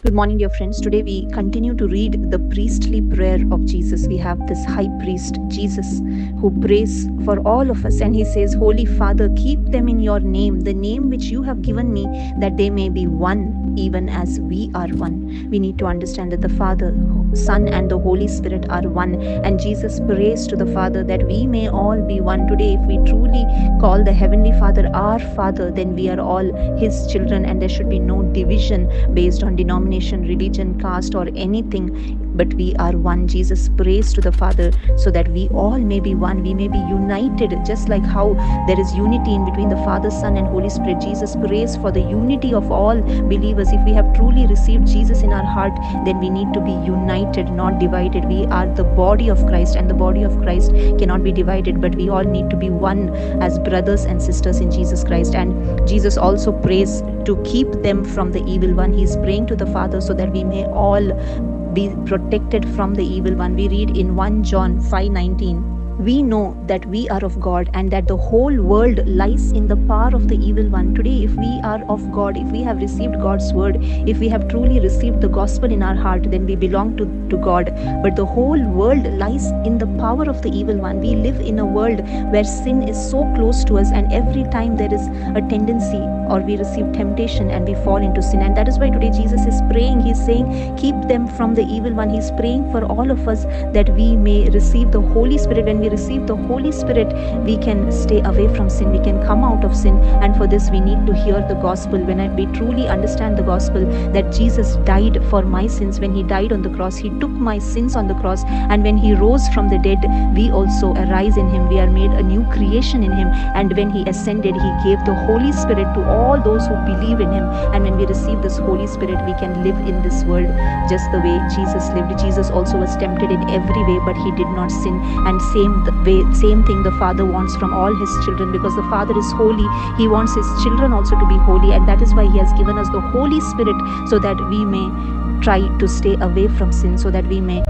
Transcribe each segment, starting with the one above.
Good morning, dear friends. Today we continue to read the priestly prayer of Jesus. We have this high priest, Jesus, who prays for all of us. And he says, Holy Father, keep them in your name, the name which you have given me, that they may be one, even as we are one. We need to understand that the Father, Son, and the Holy Spirit are one. And Jesus prays to the Father that we may all be one. Today, if we truly call the Heavenly Father our Father, then we are all His children, and there should be no division based on denomination, religion, caste, or anything, but we are one. Jesus prays to the Father so that we all may be one. We may be united, just like how there is unity in between the Father, Son, and Holy Spirit. Jesus prays for the unity of all believers. If we have truly received Jesus in our heart, then we need to be united, not divided. We are the body of Christ, and the body of Christ cannot be divided, but we all need to be one as brothers and sisters in Jesus Christ. And Jesus also prays to keep them from the evil one. He is praying to the Father so that we may all be protected from the evil one. We read in 1 John 5:19. We know that we are of God and that the whole world lies in the power of the evil one. Today, if we are of God, if we have received God's word, if we have truly received the gospel in our heart, then we belong to God. But the whole world lies in the power of the evil one. We live in a world where sin is so close to us, and every time there is a tendency or we receive temptation and we fall into sin. And that is why today Jesus is praying. He's saying, keep them from the evil one. He's praying for all of us that we may receive the Holy Spirit. When we receive the Holy Spirit, we can stay away from sin. We can come out of sin. And for this, we need to hear the gospel. When we truly understand the gospel, that Jesus died for my sins. When He died on the cross, He took my sins on the cross. And when He rose from the dead, we also arise in Him. We are made a new creation in Him. And when He ascended, He gave the Holy Spirit to all those who believe in Him. And when we receive this Holy Spirit, we can live in this world just the way Jesus lived. Jesus also was tempted in every way, but He did not sin. And same thing the Father wants from all His children, because the Father is holy. He wants His children also to be holy, and that is why He has given us the Holy Spirit, so that we may try to stay away from sin, so that we may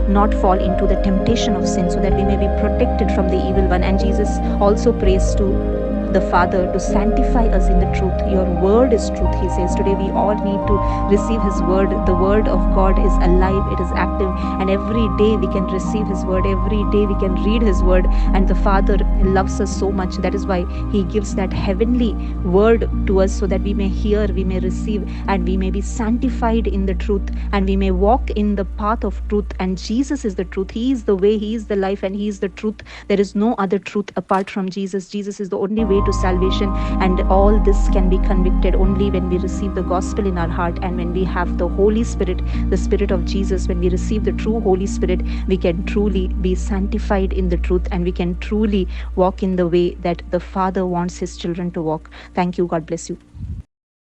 not fall into the temptation of sin, so that we may be protected from the evil one. And Jesus also prays to the Father to sanctify us in the truth. Your word is truth, He says. Today we all need to receive His word. The word of God is alive, it is active, and every day we can receive His word. Every day we can read His word, and the Father loves us so much. That is why He gives that heavenly word to us, so that we may hear, we may receive, and we may be sanctified in the truth, and we may walk in the path of truth. And Jesus is the truth. He is the way, He is the life, and He is the truth. There is no other truth apart from Jesus. Jesus is the only way to salvation, and all this can be convicted only when we receive the gospel in our heart, and when we have the Holy Spirit, the Spirit of Jesus. When we receive the true Holy Spirit, we can truly be sanctified in the truth, and we can truly walk in the way that the Father wants His children to walk. Thank you. God bless you.